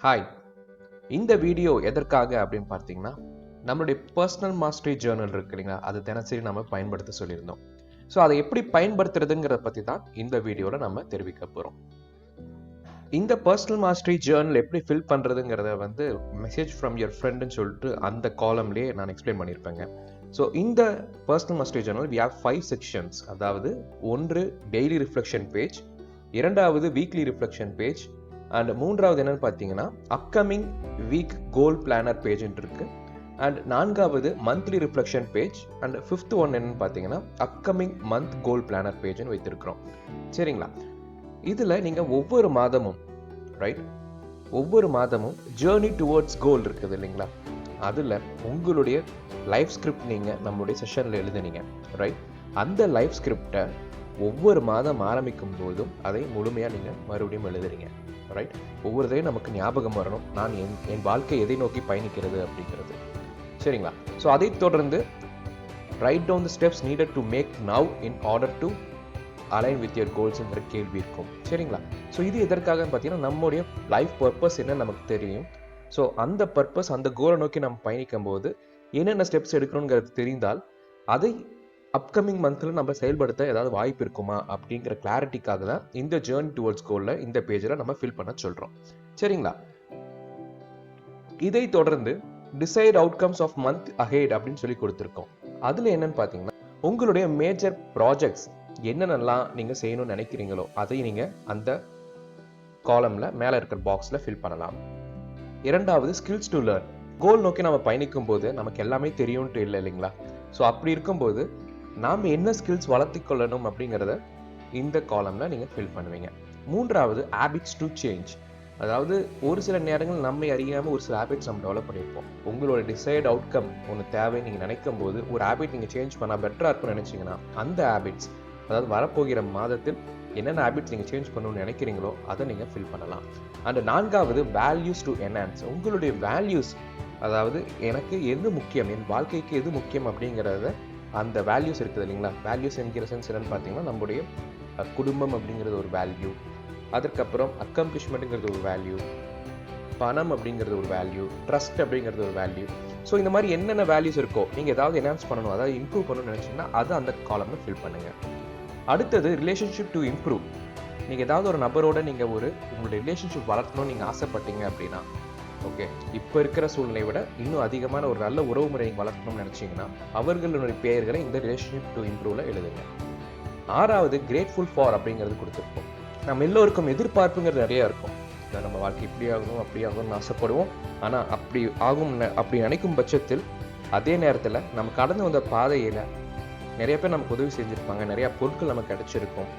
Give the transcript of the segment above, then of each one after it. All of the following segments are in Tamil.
ஹாய், இந்த வீடியோ எதற்காக அப்படின்னு பார்த்தீங்கன்னா, நம்மளுடைய பர்சனல் மாஸ்டரி ஜேர்னல் இருக்கு இல்லைங்களா, அது தினசரி நம்ம பயன்படுத்த சொல்லியிருந்தோம். ஸோ அதை எப்படி பயன்படுத்துறதுங்கிறத பற்றி தான் இந்த வீடியோவில் நம்ம தெரிவிக்க போகிறோம். இந்த பர்சனல் மாஸ்டரி ஜேர்னல் எப்படி ஃபில் பண்ணுறதுங்கிறத மெசேஜ் ஃப்ரம் யுவர் ஃப்ரெண்டுன்னு சொல்லிட்டு அந்த காலம்லேயே நான் எக்ஸ்பிளைன் பண்ணியிருப்பேங்க. ஸோ இந்த personal mastery journal we have 5 sections. அதாவது 1 டெய்லி ரிஃப்ளெக்ஷன் பேஜ், 2வது வீக்லி ரிஃப்ளெக்ஷன் பேஜ், அண்ட் 3வது என்னன்னு பார்த்தீங்கன்னா அப்கமிங் வீக் கோல் பிளானர் பேஜ்ன்னு இருக்கு. அண்ட் 4வது monthly reflection page, and 5th one என்னன்னு பார்த்தீங்கன்னா அப்கமிங் மந்த் கோல் பிளானர் பேஜ்னு வைத்திருக்கிறோம். சரிங்களா? இதில் நீங்கள் ஒவ்வொரு மாதமும் ஒவ்வொரு மாதமும் ஜேர்னி டுவர்ட்ஸ் கோல் இருக்குது இல்லைங்களா, அதில் உங்களுடைய லைஃப் ஸ்கிரிப்ட் நீங்கள் நம்மளுடைய செஷனில் எழுதுனீங்க. அந்த லைஃப் ஸ்கிரிப்டை ஒவ்வொரு மாதம் ஆரம்பிக்கும் போதும் அதை முழுமையாக நீங்கள் மறுபடியும் எழுதுறீங்க. ஒவ்வொருதையும் நமக்கு ஞாபகம் வரணும், நான் என் வாழ்க்கை எதை நோக்கி பயணிக்கிறது அப்படிங்கிறது. சரிங்களா? ஸோ அதை தொடர்ந்து write down the steps needed to make now in order to align with your கோல்ஸ்ங்கிற கேள்வி இருக்கும். சரிங்களா? ஸோ இது எதற்காக பார்த்தீங்கன்னா, நம்முடைய லைஃப் பர்பஸ் என்ன நமக்கு தெரியும். ஸோ அந்த பர்பஸ், அந்த கோலை நோக்கி நம்ம பயணிக்கும் போது என்னென்ன ஸ்டெப்ஸ் எடுக்கணுங்கிறது தெரிந்தால் அதை அப்கமிங் மந்த்தில் நம்ம செயல்படுத்த ஏதாவது வாய்ப்பு இருக்குமா அப்படிங்கிற கிளாரிட்டிக்காக தான் இந்த ஜேர்னி டுவர்ட்ஸ் கோலில் இந்த பேஜில் நம்ம ஃபில் பண்ண சொல்கிறோம். சரிங்களா? இதை தொடர்ந்து decide outcomes of month ahead அப்படின்னு சொல்லி கொடுத்துருக்கோம். அதில் என்னன்னு பார்த்தீங்கன்னா, உங்களுடைய மேஜர் ப்ராஜெக்ட்ஸ் என்னென்னலாம் நீங்கள் செய்யணும்னு நினைக்கிறீங்களோ அதை நீங்கள் அந்த காலமில் மேலே இருக்கிற பாக்ஸில் ஃபில் பண்ணலாம். 2வது ஸ்கில்ஸ் டு லேர்ன். கோல் நோக்கி நம்ம பயணிக்கும் போது நமக்கு எல்லாமே தெரியும்ட்டு இல்லை இல்லைங்களா? ஸோ அப்படி இருக்கும்போது நாம் என்ன ஸ்கில்ஸ் வளர்த்து கொள்ளணும் அப்படிங்கிறத இந்த காலமில் நீங்கள் ஃபில் பண்ணுவீங்க. 3வது ஹேபிட்ஸ் டு சேஞ்ச். அதாவது ஒரு சில நேரங்கள் நம்ம அறியாமல் ஒரு சில ஹேபிட்ஸ் நம்ம டெவலப் பண்ணியிருப்போம். உங்களோட டிசைட் அவுட்கம் ஒன்று தேவை நீங்கள் நினைக்கும் போது ஒரு ஹேபிட் நீங்கள் சேஞ்ச் பண்ணால் பெட்டராக இருக்கும்னு நினச்சிங்கன்னா அந்த ஹேபிட்ஸ், அதாவது வரப்போகிற மாதத்தில் என்னென்ன ஹேபிட்ஸ் நீங்கள் சேஞ்ச் பண்ணணும்னு நினைக்கிறீங்களோ அதை நீங்கள் ஃபில் பண்ணலாம். அண்ட் 4வது வேல்யூஸ் டு என்ஹான்ஸ். உங்களுடைய வேல்யூஸ், அதாவது எனக்கு எது முக்கியம், என் வாழ்க்கைக்கு எது முக்கியம் அப்படிங்கிறத அந்த வேல்யூஸ் இருக்குது இல்லைங்களா. வேல்யூஸ் என்கிற சென்ஸ் என்னன்னு பார்த்தீங்கன்னா, நம்முடைய குடும்பம் அப்படிங்கிறது ஒரு வேல்யூ, அதற்கப்புறம் அக்கம்ப்ளிஷ்மெண்ட்டுங்கிறது ஒரு வேல்யூ, பணம் அப்படிங்கிறது ஒரு வேல்யூ, ட்ரஸ்ட் அப்படிங்கிறது ஒரு வேல்யூ. ஸோ இந்த மாதிரி என்னென்ன வேல்யூஸ் இருக்கோ நீங்கள் ஏதாவது என்ஹான்ஸ் பண்ணணும், அதாவது இம்ப்ரூவ் பண்ணணும்னு நினச்சிங்கன்னா அது அந்த காலம்ல ஃபில் பண்ணுங்க. அடுத்தது ரிலேஷன்ஷிப் டு இம்ப்ரூவ். நீங்கள் ஏதாவது ஒரு நபரோட நீங்கள் உங்களுடைய ரிலேஷன்ஷிப் வளர்க்கணும்னு நீங்கள் ஆசைப்பட்டீங்க அப்படின்னா, ஓகே, இப்போ இருக்கிற சூழ்நிலையை விட இன்னும் அதிகமான ஒரு நல்ல உறவு முறையை வளர்க்கணும்னு நினச்சிங்கன்னா அவர்களுடைய பெயர்களை இந்த ரிலேஷன்ஷிப் டு இம்ப்ரூவில் எழுதுங்க. 6வது கிரேட்ஃபுல் ஃபார் அப்படிங்கிறது கொடுத்துருப்போம். நம்ம எல்லோருக்கும் எதிர்பார்ப்புங்கிறது நிறையா இருக்கும். நம்ம வாழ்க்கை இப்படி ஆகணும் அப்படி ஆகணும்னு ஆசைப்படுவோம். ஆனால் அப்படி நினைக்கும் பட்சத்தில் அதே நேரத்தில் நம்ம கடந்து வந்த பாதையில் நிறைய பேர் நமக்கு உதவி செஞ்சுருப்பாங்க, நிறையா பொருட்கள் நமக்கு கிடைச்சிருக்கும்.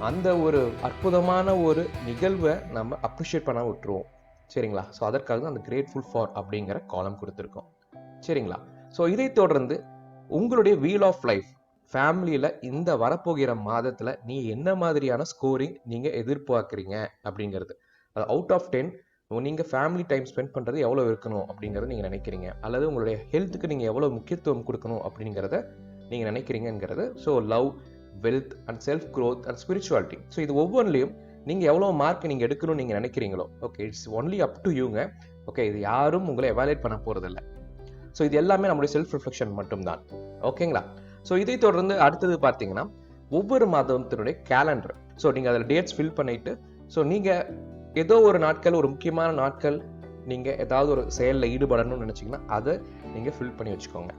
அந்த ஒரு அற்புதமான ஒரு நிகழ்வை நம்ம அப்ரிஷியேட் பண்ண விட்டுருவோம். சரிங்களா? ஸோ அதற்காக தான் அந்த கிரேட்ஃபுல் ஃபார் அப்படிங்கிற காலம் கொடுத்துருக்கோம். சரிங்களா? ஸோ இதை தொடர்ந்து உங்களுடைய வீல் ஆஃப் லைஃப் ஃபேமிலியில் இந்த வரப்போகிற மாதத்தில் நீ என்ன மாதிரியான ஸ்கோரிங் நீங்கள் எதிர்பார்க்குறீங்க அப்படிங்கிறது, அது அவுட் ஆஃப் 10 நீங்கள் ஃபேமிலி டைம் ஸ்பெண்ட் பண்ணுறது எவ்வளோ இருக்கணும் அப்படிங்கிறத நீங்கள் நினைக்கிறீங்க, அல்லது உங்களுடைய ஹெல்த்துக்கு நீங்கள் எவ்வளோ முக்கியத்துவம் கொடுக்கணும் அப்படிங்கிறத நீங்கள் நினைக்கிறீங்கிறது. So love, wealth and self growth and spirituality. So இது ஒவ்வொன்றிலையும் நீங்கள் எவ்வளோ மார்க் நீங்கள் எடுக்கணும்னு நீங்கள் நினைக்கிறீங்களோ, okay, it's only up to யூங்க. ஓகே, இது யாரும் உங்களை எவாலுவேட் பண்ண போகிறதில்ல. ஸோ இது எல்லாமே நம்மளுடைய செல்ஃப் ரிஃப்ளெக்ஷன் மட்டும்தான். ஓகேங்களா? ஸோ இதை தொடர்ந்து அடுத்தது பார்த்தீங்கன்னா ஒவ்வொரு மாதத்தினுடைய கேலண்டர். ஸோ நீங்கள் அதில் டேட்ஸ் ஃபில் பண்ணிவிட்டு, ஸோ நீங்கள் ஏதோ ஒரு நாட்கள், ஒரு முக்கியமான நாட்கள் நீங்கள் ஏதாவது ஒரு செயலில் ஈடுபடணும்னு நினச்சிங்கன்னா அதை நீங்கள் ஃபில் பண்ணி வச்சுக்கோங்க.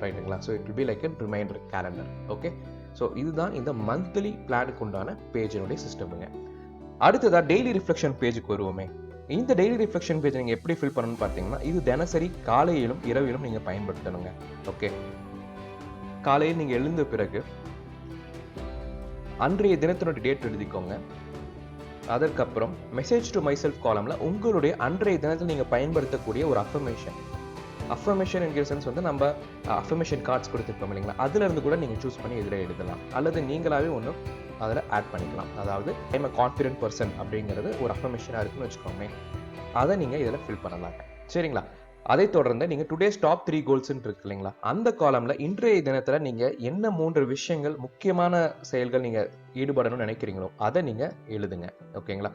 ரைட்டுங்களா? So it will be like a reminder calendar. Okay, so இதுதான் இந்த மந்த்லி பிளானுக்கு உண்டான பேஜினுடைய சிஸ்டமுங்க. அடுத்ததாக டெய்லி ரிஃப்ளெக்ஷன் பேஜுக்கு வருவோமே. இந்த டெய்லி ரிஃப்ளெக்ஷன் பேஜ் நீங்கள் எப்படி ஃபில் பண்ணணும்னு பார்த்தீங்கன்னா, இது தினசரி காலையிலும் இரவிலும் நீங்கள் பயன்படுத்தணுங்க. ஓகே, காலையில் நீங்கள் எழுந்த பிறகு அன்றைய தினத்தினுடைய டேட் எழுதிக்கோங்க. அதற்கப்புறம் மெசேஜ் டு மை செல்ஃப் காலம்ல உங்களுடைய அன்றைய தினத்தில் நீங்கள் பயன்படுத்தக்கூடிய ஒரு அஃபர்மேஷன் என்கிற சென்ஸ் நம்ம அஃபர்மேஷன் கார்ட்ஸ் கொடுத்துருப்போம் இல்லைங்களா, அதுல இருந்து கூட நீங்கள் சூஸ் பண்ணி இதில் எழுதலாம், அல்லது நீங்களாவே ஒன்று அதில் ஆட் பண்ணிக்கலாம். அதாவது ஐம் அ கான்ஃபிடென்ட் பர்சன் அப்படிங்கிறது ஒரு அஃபர்மேஷனாக இருக்குன்னு வச்சுக்கோங்க, அதை நீங்கள் இதில் ஃபில் பண்ணலாம். சரிங்களா? அதை தொடர்ந்து நீங்கள் டுடேஸ் டாப் 3 கோல்ஸ்ன்னு இருக்கு இல்லைங்களா, அந்த காலம்ல இன்றைய தினத்தில் நீங்கள் என்ன 3 விஷயங்கள், முக்கியமான செயல்கள் நீங்கள் ஈடுபடணும்னு நினைக்கிறீங்களோ அதை நீங்கள் எழுதுங்க. ஓகேங்களா?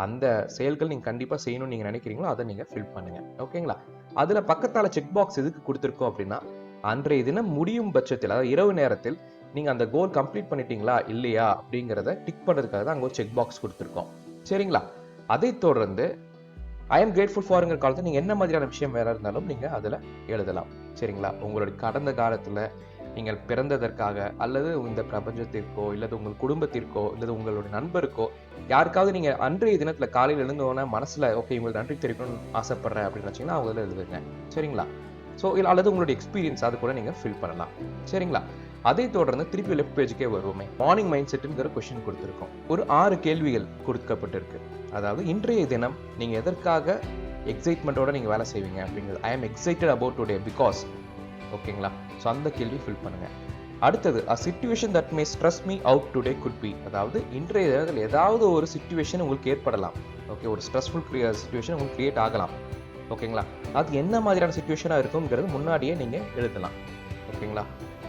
அந்த செயல்கள் நீங்கள் கண்டிப்பாக செய்யணும்னு நீங்கள் நினைக்கிறீங்களோ அதை நீங்கள் ஃபில் பண்ணுங்க. ஓகேங்களா? அதில் பக்கத்தால் செக் பாக்ஸ் எதுக்கு கொடுத்துருக்கோம் அப்படின்னா, அன்றைய தினம் முடியும் பட்சத்தில், அதாவது இரவு நேரத்தில் நீங்கள் அந்த கோல் கம்ப்ளீட் பண்ணிட்டீங்களா இல்லையா அப்படிங்கிறத டிக் பண்ணுறதுக்காக தான் அங்கே ஒரு செக் பாக்ஸ் கொடுத்துருக்கோம். சரிங்களா? அதை தொடர்ந்து ஐ எம் கிரேட்ஃபுல் ஃபார்ங்கிற காலத்தில் நீங்கள் என்ன மாதிரியான விஷயம் வேற இருந்தாலும் நீங்கள் அதில் எழுதலாம். சரிங்களா? உங்களுடைய கடந்த காலத்தில் நீங்கள் பிறந்ததற்காக, அல்லது இந்த பிரபஞ்சத்திற்கோ, இல்லது உங்கள் குடும்பத்திற்கோ, இல்லது உங்களுடைய நண்பருக்கோ, யாருக்காவது நீங்கள் அன்றைய தினத்தில் காலையில் எழுந்தோன்னே மனசில் ஓகே உங்களுக்கு நன்றி தெரிவிக்கணும்னு ஆசைப்படுறேன் அப்படின்னு வச்சிங்கன்னா அவங்க இதில் எழுதுங்க. சரிங்களா? ஸோ இல்லை அல்லது உங்களுடைய எக்ஸ்பீரியன்ஸ் அது கூட நீங்கள் ஃபில் பண்ணலாம். சரிங்களா? அதை தொடர்ந்து திருப்பி லெஃப்ட் பேஜுக்கே வருவோமே. மார்னிங் மைண்ட் செட்டுங்கிற கொஸ்டின் கொடுத்துருக்கோம். ஒரு 6 கேள்விகள் கொடுக்கப்பட்டிருக்கு. அதாவது இன்றைய தினம் நீங்கள் எதற்காக எக்ஸைட்மெண்ட்டோட நீங்கள் வேலை செய்வீங்க அப்படிங்கிறது. ஐ ஆம் எக்ஸைட்டட் அபவுட் டுடே பிகாஸ். ஓகேங்களா? ஸோ அந்த கேள்வி ஃபில் பண்ணுங்க. அடுத்தது a situation that may stress me out today could be. அதாவது இன்றைய தினத்தில் ஏதாவது ஒரு சிச்சுவேஷன் உங்களுக்கு ஏற்படலாம். ஓகே, ஒரு ஸ்ட்ரெஸ்ஃபுல் சிச்சுவேஷன் உங்களுக்கு கிரியேட் ஆகலாம். ஓகேங்களா? அது என்ன மாதிரியான சிச்சுவேஷனாக இருக்குங்கிறது முன்னாடியே நீங்கள் எழுதலாம். ஓகேங்களா?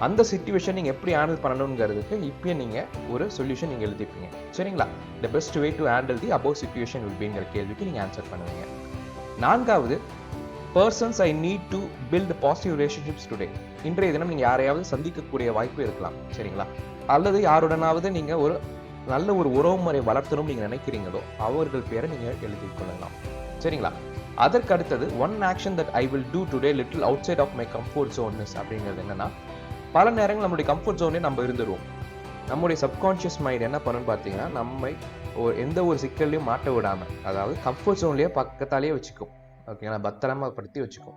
அந்த சிச்சுவேஷன் நீங்கள் எப்படி ஹேண்டில் பண்ணணுங்கிறதுக்கு இப்பயே நீங்கள் ஒரு சொல்யூஷன் நீங்கள் எழுதிப்பீங்க. சரிங்களா? the best way to handle the above situation will be ங்கிற கேள்விக்கு நீங்கள் ஆன்சர் பண்ணுவீங்க. 4வது persons I need to build positive relationships today. இன்றைய தினம் நீங்கள் யாரையாவது சந்திக்கக்கூடிய வாய்ப்பு இருக்கலாம். சரிங்களா? அல்லது யாருடனாவது நீங்கள் ஒரு நல்ல ஒரு உறவுமுறை வளர்த்தணும் நீங்கள் நினைக்கிறீங்களோ அவர்கள் பேரை நீங்கள் எழுதி கொள்ளலாம். சரிங்களா? அதற்கு அடுத்தது one action that I will do today little outside of my comfort zones அப்படிங்கிறது என்னன்னா, பல நேரங்கள் நம்மளுடைய கம்ஃபர்ட் ஜோன்லேயே நம்ம இருந்துருவோம். நம்முடைய சப்கான்ஷியஸ் மைண்ட் என்ன பண்ணுன்னு பார்த்தீங்கன்னா, நம்மை எந்த ஒரு சிக்கல்லையும் மாட்ட விடாமல், அதாவது கம்ஃபர்ட் ஜோன்லேயே பக்கத்தாலேயே வச்சுக்கும். ஓகேங்களா? பத்திரமா படுத்தி வச்சுக்கும்.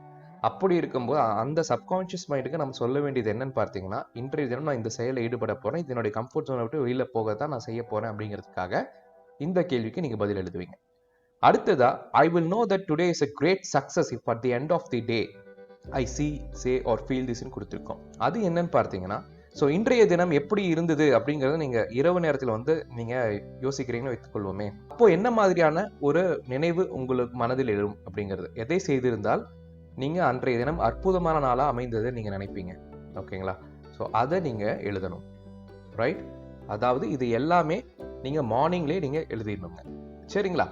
அப்படி இருக்கும்போது அந்த சப்கான்ஷியஸ் மைண்டுக்கு நம்ம சொல்ல வேண்டியது என்னன்னு பார்த்தீங்கன்னா, இன்றைய தினம் நான் இந்த செயலில் ஈடுபட போகிறேன், இதனுடைய கம்ஃபர்ட் ஜோனை விட்டு வெளியில் போக தான் நான் செய்ய போகிறேன் அப்படிங்கிறதுக்காக இந்த கேள்விக்கு நீங்கள் பதில் எழுதுவீங்க. அடுத்ததா I will know that today is a great success if at the end of the day I see, say or feel this ன்னு கொடுத்துருக்கோம். அது என்னன்னு பார்த்தீங்கன்னா, ஸோ இன்றைய தினம் எப்படி இருந்தது அப்படிங்கிறத நீங்கள் இரவு நேரத்தில் நீங்கள் யோசிக்கிறீங்கன்னு வைத்துக்கொள்வோமே. அப்போ என்ன மாதிரியான ஒரு நினைவு உங்களுக்கு மனதில் எழும் அப்படிங்கிறது, எதை செய்திருந்தால் நீங்கள் அன்றைய தினம் அற்புதமான நாளாக அமைந்ததை நீங்கள் நினைப்பீங்க. ஓகேங்களா? ஸோ அதை நீங்கள் எழுதணும். ரைட்? அதாவது இது எல்லாமே நீங்கள் மார்னிங்லேயே நீங்கள் எழுதிடணுங்க. சரிங்களா?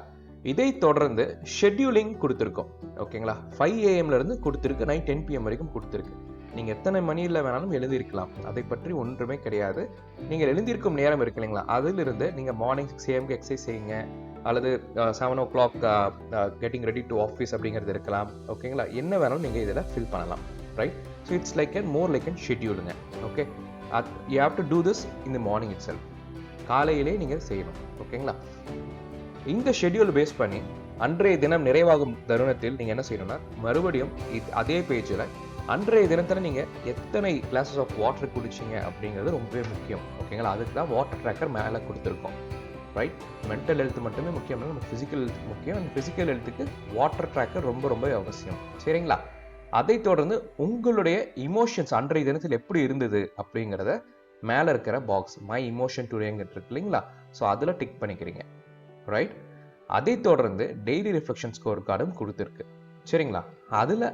இதை தொடர்ந்து ஷெட்யூலிங் கொடுத்துருக்கோம். ஓகேங்களா? 5 AM இருந்து கொடுத்துருக்கு, நைட் 10 PM வரைக்கும் கொடுத்துருக்கு. நீங்கள் எத்தனை மணியில் வேணாலும் எழுதியிருக்கலாம், அதை பற்றி ஒன்றுமே கிடையாது. நீங்கள் எழுந்திருக்கும் நேரம் இருக்கு இல்லைங்களா, அதிலிருந்து நீங்கள் மார்னிங் 6 AM எக்ஸசைஸ் செய்யுங்க, அல்லது 7 o'clock getting ready to office அப்படிங்கிறது இருக்கலாம். ஓகேங்களா? என்ன வேணாலும் நீங்கள் இதில் ஃபில் பண்ணலாம். Right? So it's like and more like and ஷெட்யூலுங்க. Okay, you have to do this in the morning itself. காலையிலே நீங்கள் செய்யணும். ஓகேங்களா? இந்த ஷெட்யூல் பேஸ் பண்ணி அன்றைய தினம் நிறைவாகும் தருணத்தில் நீங்கள் என்ன செய்யணும்னா, மறுபடியும் அதே பேஜில் அன்றைய தினத்தில் நீங்கள் எத்தனை கிளாஸஸ் ஆஃப் வாட்டர் குடிச்சிங்க அப்படிங்கிறது ரொம்பவே முக்கியம். ஓகேங்களா? அதுக்கு தான் வாட்டர் ட்ராக்கர் மேலே கொடுத்துருக்கோம். ரைட்? மென்டல் ஹெல்த் மட்டுமே முக்கியம் இல்லை, நமக்கு ஃபிசிக்கல் ஹெல்த் முக்கியம். அந்த ஃபிசிக்கல் ஹெல்த்துக்கு வாட்டர் ட்ராக்கர் ரொம்ப ரொம்ப அவசியம். சரிங்களா? அதை தொடர்ந்து உங்களுடைய இமோஷன்ஸ் அன்றைய தினத்தில் எப்படி இருந்தது அப்படிங்கிறத மேலே இருக்கிற பாக்ஸ் மை இமோஷன் டுடேங்கிட்டு இருக்கு இல்லைங்களா, ஸோ அதில் டிக் பண்ணிக்கிறீங்க. ரைட்? அதை தொடர்ந்து டெய்லி ரிஃப்ளெக்ஷன் ஸ்கோர் கார்டும் கொடுத்துருக்கு. சரிங்களா? அதில்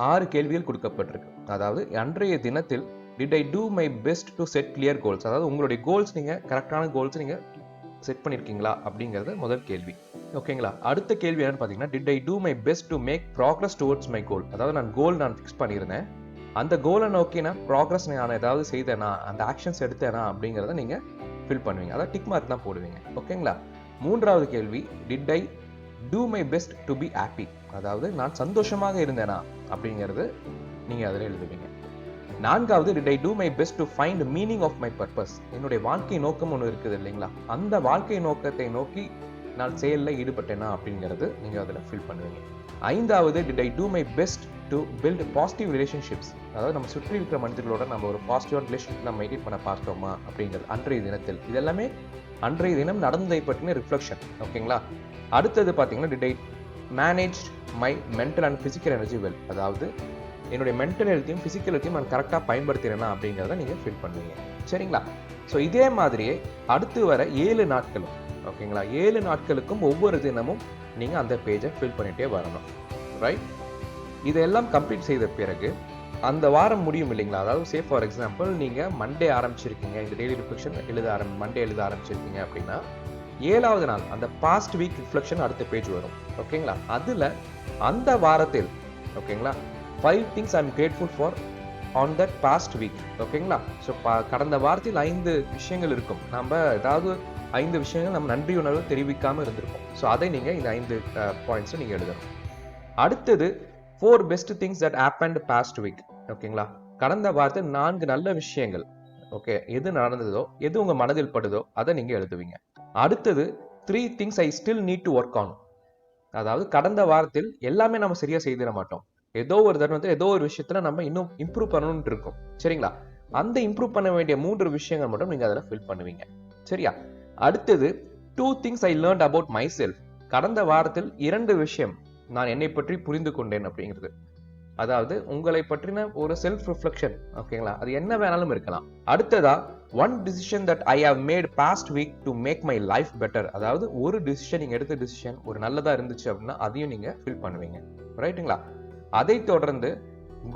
6 கேள்விகள் கொடுக்கப்பட்டிருக்கு. அதாவது அன்றைய தினத்தில் did I do my best to set clear goals, அதாவது உங்களுடைய கோல்ஸ் நீங்கள் கரெக்டான கோல்ஸ் நீங்கள் செட் பண்ணியிருக்கீங்களா அப்படிங்கிறது முதல் கேள்வி. ஓகேங்களா? அடுத்த கேள்வி என்னன்னு பார்த்தீங்கன்னா, did I do my best to make progress towards my goal, அதாவது நான் கோல் ஃபிக்ஸ் பண்ணியிருந்தேன், அந்த கோலை நோக்கி நான் ப்ராக்ரஸ் நான் ஏதாவது செய்தேனா, அந்த ஆக்ஷன்ஸ் எடுத்தேனா அப்படிங்கிறத நீங்கள் ஃபில் பண்ணுவீங்க. அதாவது டிக் மார்க் தான் போடுவீங்க. ஓகேங்களா? 3வது கேள்வி, did I do my best to be happy, அதாவது நான் சந்தோஷமாக இருந்தேனா அப்படிங்கிறது நீங்கள் அதில் எழுதுவீங்க. 4வது, did I do my best to find meaning of my purpose, என்னுடைய வாழ்க்கை நோக்கம் ஒன்று இருக்குது இல்லைங்களா, அந்த வாழ்க்கை நோக்கத்தை நோக்கி நான் செயலில் ஈடுபட்டேனா அப்படிங்கிறது நீங்கள் அதில் ஃபில் பண்ணுவீங்க. 5வது, did I do my best to build positive relationships, அதாவது நம்ம சுற்றி இருக்கிற மனிதர்களோட நம்ம ஒரு பாசிட்டிவான ரிலேஷன்ஷிப் நம்ம மெயின்டைன் பண்ண பார்த்தோமா அப்படிங்கிறது அன்றைய தினத்தில். இதெல்லாமே அன்றைய தினம் நடந்ததை பற்றின ரிஃப்ளெக்ஷன். ஓகேங்களா? அடுத்தது பார்த்தீங்கன்னா, did I manage my mental and physical energy well, அதாவது என்னுடைய மென்டல் ஹெல்த்தையும் ஃபிசிக்கல் ஹெல்த்தையும் நான் கரெக்டாக பயன்படுத்துகிறேன்னா அப்படிங்கிறத நீங்கள் ஃபில் பண்ணுவீங்க. சரிங்களா? ஸோ இதே மாதிரியே அடுத்து வர 7 நாட்களும், ஓகேங்களா, 7 நாட்களுக்கும் ஒவ்வொரு தினமும் நீங்கள் அந்த பேஜை ஃபில் பண்ணிகிட்டே வரணும். ரைட்? இதெல்லாம் கம்ப்ளீட் செய்த பிறகு அந்த வாரம் முடியும் இல்லைங்களா, அதாவது சே ஃபார் எக்ஸாம்பிள் நீங்கள் மண்டே ஆரம்பிச்சிருக்கீங்க, இந்த டெய்லி ரிஃப்ளெக்ஷன் மண்டே எழுத ஆரம்பிச்சிருக்கீங்க அப்படின்னா, 7வது நாள் அந்த பாஸ்ட் வீக் ரிஃப்ளெக்ஷன் அடுத்த பேஜ் வரும். ஓகேங்களா? அதுல அந்த வாரத்தில் ஓகேங்களா 5 things I am grateful for on that past week. ஓகேங்களா? ஸோ கடந்த வாரத்தில் 5 விஷயங்கள் இருக்கும். நம்ம ஏதாவது 5 விஷயங்கள் நம்ம நன்றி உணர்வு தெரிவிக்காம இருந்திருப்போம். ஸோ அதை நீங்க இந்த 5 பாயிண்ட்ஸ் நீங்க எழுதணும். அடுத்தது 4 best things that happened past week. ஓகேங்களா? கடந்த வாரத்தில் 4 நல்ல விஷயங்கள். ஓகே, எது நடந்ததோ எது உங்க மனதில் படுதோ அதை நீங்க எழுதுவீங்க. அடுத்தது 3 things I still need to work on. அதாவது கடந்த வாரத்தில் எல்லாமே நம்ம சரியா செய்திட மாட்டோம். ஏதோ ஒரு தருணத்துல ஏதோ ஒரு விஷயத்துல நம்ம இன்னும் இம்ப்ரூவ் பண்ணணும்னு இருக்கும். சரிங்களா? அந்த இம்ப்ரூவ் பண்ண வேண்டிய 3 விஷயங்கள் மட்டும் நீங்க அதில் ஃபில் பண்ணுவீங்க. சரியா? அடுத்தது 2 things I learned about myself. கடந்த வாரத்தில் 2 விஷயம் நான் என்னை பற்றி புரிந்து கொண்டேன் அப்படிங்கிறது. அதாவது உங்களை பற்றின ஒரு செல்ஃப் ரிஃப்ளெக்ஷன். ஓகேங்களா? அது என்ன வேணாலும் இருக்கலாம். அடுத்ததா 1 decision that I have made past week to make my life better. அதாவது ஒரு டிசிஷன், நீங்க எடுத்த டிசிஷன் ஒரு நல்லதா இருந்துச்சு அப்படின்னா அதையும் நீங்க ஃபில் பண்ணுவீங்க. ரைட்டுங்களா? அதை தொடர்ந்து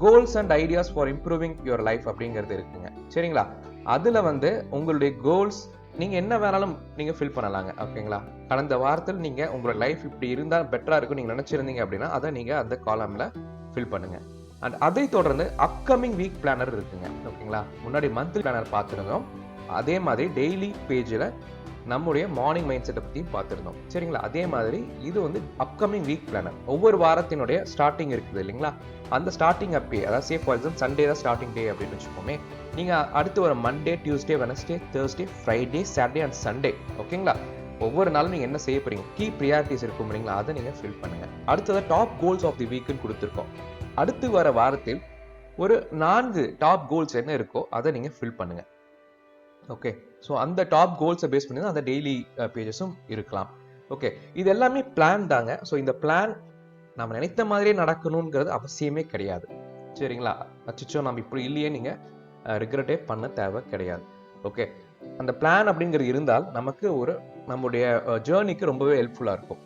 goals and ideas for improving your life அப்படிங்கிறது இருக்குங்க. சரிங்களா? அதுல உங்களுடைய கோல்ஸ் நீங்க என்ன வேணாலும் நீங்க ஃபில் பண்ணலாங்க. ஓகேங்களா? கடந்த வாரத்தில் நீங்க உங்களோட லைஃப் இப்படி இருந்தா பெட்டரா இருக்கும் நீங்க நினைச்சிருந்தீங்க அப்படின்னா அதை நீங்க அந்த காலம்ல ஃபில் பண்ணுங்க. அண்ட் அதை தொடர்ந்து அப்கமிங் வீக் பிளானர் இருக்குங்க. ஓகேங்களா? முன்னாடி மந்த்லி பிளானர் பார்த்துருந்தோம். அதே மாதிரி டெய்லி பேஜில் நம்முடைய மார்னிங் மைண்ட் செட்டை பற்றி பார்த்துருந்தோம். சரிங்களா? அதே மாதிரி இது அப்கமிங் வீக் பிளானர். ஒவ்வொரு வாரத்தினுடைய ஸ்டார்டிங் இருக்குது இல்லைங்களா? அந்த ஸ்டார்டிங் அப்பே, அதாவது சே ஃபார் எக்ஸாம்பிள் சண்டே தான் ஸ்டார்டிங் டே அப்படின்னு வச்சுக்கோமே. நீங்கள் அடுத்து வர Monday, Tuesday, Wednesday, Thursday, Friday, Saturday and Sunday. ஓகேங்களா? ஒவ்வொரு நாளும் நீங்கள் என்ன செய்ய போறீங்க, கீ ப்ரியாரிட்டிஸ் இருக்கும் இல்லைங்களா? அதை நீங்கள் ஃபில் பண்ணுங்க. அடுத்தது டாப் கோல்ஸ் ஆஃப் தி வீக்குன்னு கொடுத்துருக்கோம். அடுத்து வர வாரத்தில் ஒரு 4 டாப் கோல்ஸ் என்ன இருக்கோ அதை நீங்கள் ஃபில் பண்ணுங்க. ஓகே, ஸோ அந்த டாப் கோல்ஸை பேஸ் பண்ணி தான் அந்த டெய்லி பேஜஸும் இருக்கலாம். ஓகே, இது எல்லாமே பிளான் தாங்க. ஸோ இந்த பிளான் நம்ம நினைத்த மாதிரியே நடக்கணுங்கிறது அவசியமே கிடையாது. சரிங்களா? அச்சோ நம்ம இப்படி இல்லையே நீங்கள் ரிக்ரெட்டே பண்ண தேவை கிடையாது. ஓகே, அந்த பிளான் அப்படிங்கிறது இருந்தால் நமக்கு நம்முடைய ஜேர்னிக்கு ரொம்பவே ஹெல்ப்ஃபுல்லாக இருக்கும்.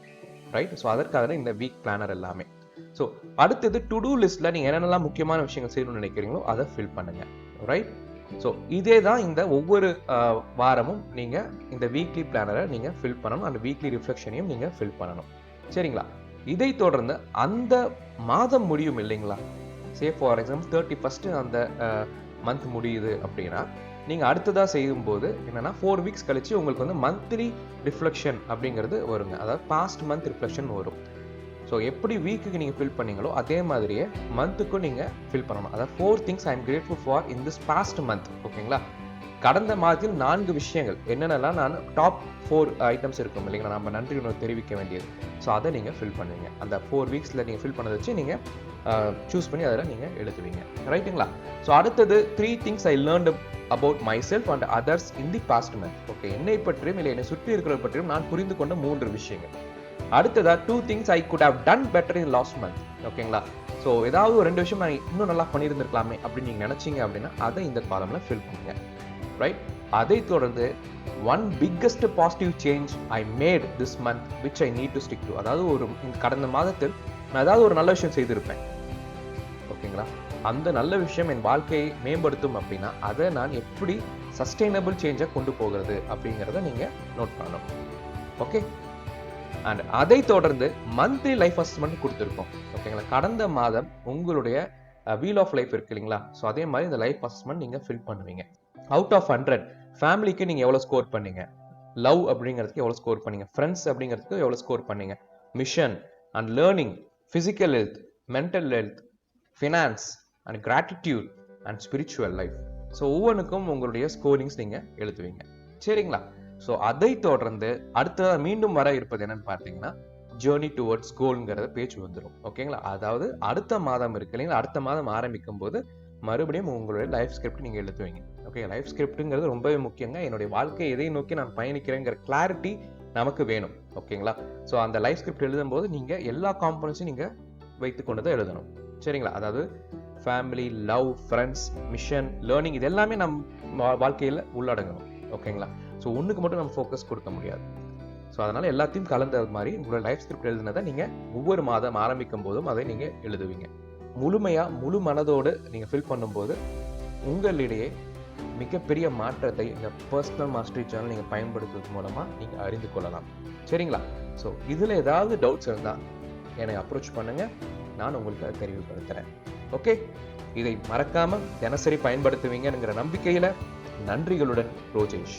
ரைட்? ஸோ அதற்காக இந்த வீக் பிளானர் எல்லாமே. ஸோ அடுத்தது டு டூ லிஸ்ட்ல நீங்கள் என்னென்னலாம் முக்கியமான விஷயங்கள் செய்யணும்னு நினைக்கிறீங்களோ அதை ஃபில் பண்ணுங்க. ரைட்? ஸோ இதே தான் இந்த ஒவ்வொரு வாரமும் நீங்கள் இந்த வீக்லி பிளானரை நீங்கள் ஃபில் பண்ணணும். அந்த வீக்லி ரிஃப்ளெக்ஷனையும் நீங்கள் ஃபில் பண்ணணும். சரிங்களா? இதை தொடர்ந்து அந்த மாதம் முடியும் இல்லைங்களா? சே ஃபார் எக்ஸாம்பிள் 31 அந்த மந்த் முடியுது அப்படின்னா நீங்கள் அடுத்ததாக செய்யும்போது என்னன்னா 4 வீக்ஸ் கழிச்சு உங்களுக்கு மந்த்லி ரிஃப்ளெக்ஷன் அப்படிங்கிறது வருங்க. அதாவது பாஸ்ட் மந்த் ரிஃப்ளெக்ஷன் வரும். ஸோ எப்படி வீக்குக்கு நீங்கள் ஃபில் பண்ணீங்களோ அதே மாதிரியே மந்த்துக்கும் நீங்கள் ஃபில் பண்ணணும். அதாவது 4 things I am grateful for in this past month. ஓகேங்களா? கடந்த மாதத்தில் 4 விஷயங்கள் என்னென்னலாம் நான் டாப் 4 ஐட்டம்ஸ் இருக்கும் இல்லைங்களா? நம்ம நன்றி உணர்வு தெரிவிக்க வேண்டியது. ஸோ அதை நீங்கள் ஃபில் பண்ணுவீங்க. அந்த 4 வீக்ஸில் நீங்கள் ஃபில் பண்ணதை வச்சு நீங்கள் சூஸ் பண்ணி அதில் நீங்கள் எழுதுவீங்க. ரைட்டுங்களா? ஸோ அடுத்தது 3 things I learned about myself and others in the past month. Okay, என்னை பற்றியும் இல்லை என்னை சுற்றி இருக்கிறவர்கள் பற்றியும் நான் புரிந்து கொண்ட 3 விஷயங்கள். அடுத்ததா 2 things I could have done better in last month. ஓகேங்களா? ஸோ ஏதாவது ஒரு 2 விஷயம் நான் இன்னும் நல்லா பண்ணியிருந்திருக்கலாமே அப்படின்னு நீங்கள் நினைச்சீங்க அப்படின்னா அதை இந்த காலம்ல ஃபில் பண்ணுங்க. ரைட்? அதை தொடர்ந்து 1 biggest positive change I made this month which I need to stick to. அதாவது கடந்த மாதத்தில் நான் ஏதாவது ஒரு நல்ல விஷயம் செய்திருப்பேன். ஓகேங்களா? அந்த நல்ல விஷயம் என் வாழ்க்கையை மேம்படுத்தும் அப்படின்னா அதை நான் எப்படி சஸ்டைனபிள் சேஞ்சை கொண்டு போகிறது அப்படிங்கிறத நீங்கள் நோட் பண்ணணும். ஓகே, அண்ட் அதை தொடர்ந்து மந்த்லி லைஃப் அசஸ்மெண்ட் கொடுத்துருக்கோம். ஓகேங்களா? கடந்த மாதம் உங்களுடைய வீல் ஆஃப் லைஃப் இருக்கு இல்லைங்களா? ஸோ அதே மாதிரி இந்த லைஃப் அசஸ்மெண்ட் நீங்கள் ஃபில் பண்ணுவீங்க. அவுட் ஆஃப் 100 ஃபேமிலிக்கு நீங்கள் எவ்வளோ ஸ்கோர் பண்ணீங்க, லவ் அப்படிங்கிறதுக்கு எவ்வளோ ஸ்கோர் பண்ணீங்க, ஃப்ரெண்ட்ஸ் அப்படிங்கிறதுக்கு எவ்வளோ ஸ்கோர் பண்ணீங்க, mission and learning, physical health, mental health, finance and gratitude and spiritual life. So ஒவ்வொன்றுக்கும் உங்களுடைய ஸ்கோரிங்ஸ் நீங்கள் எழுதுவீங்க. சரிங்களா? ஸோ அதை தொடர்ந்து அடுத்ததாக மீண்டும் வர இருப்பது என்னன்னு பார்த்தீங்கன்னா ஜேர்னி டுவர்ட்ஸ் கோல்ங்கிறத பேஜ் வந்துடும். ஓகேங்களா? அதாவது அடுத்த மாதம் இருக்கு இல்லைங்களா? அடுத்த மாதம் ஆரம்பிக்கும் போது மறுபடியும் உங்களுடைய லைஃப் ஸ்கிரிப்ட் நீங்கள் எழுதுவீங்க. ஓகே, லைஃப் ஸ்கிரிப்டுங்கிறது ரொம்பவே முக்கியங்க. என்னுடைய வாழ்க்கை எதை நோக்கி நான் பயணிக்கிறேங்கிற கிளாரிட்டி நமக்கு வேணும். ஓகேங்களா? ஸோ அந்த லைஃப் ஸ்கிரிப்ட் எழுதும் போது நீங்கள் எல்லா காம்பனன்ஸையும் நீங்கள் வைத்து கொண்டு தான் எழுதணும். சரிங்களா? அதாவது family, love, friends, mission, learning இது எல்லாமே நம்ம வாழ்க்கையில் உள்ளடங்கணும். ஓகேங்களா? ஸோ ஒன்றுக்கு மட்டும் நம்ம ஃபோக்கஸ் கொடுக்க முடியாது. ஸோ அதனால் எல்லாத்தையும் கலந்தது மாதிரி உங்களோட லைஃப் ஸ்கிரிப்ட் எழுதுனதை நீங்கள் ஒவ்வொரு மாதம் ஆரம்பிக்கும் போதும் அதை நீங்கள் எழுதுவீங்க. முழு மனதோடு நீங்கள் ஃபில் பண்ணும்போது உங்களிடையே மிகப்பெரிய மாற்றத்தை இந்த பர்சனல் மாஸ்டரி சேனல் நீங்கள் பயன்படுத்துறது மூலமாக நீங்கள் அறிந்து கொள்ளலாம். சரிங்களா? ஸோ இதில் ஏதாவது டவுட்ஸ் இருந்தால் என்னை அப்ரோச் பண்ணுங்கள், நான் உங்களுக்கு அதை தெரிவுபடுத்துகிறேன். ஓகே, இதை மறக்காமல் தினசரி பயன்படுத்துவீங்கங்கிற நம்பிக்கையில் நன்றிகளுடன் ரோஜேஷ்.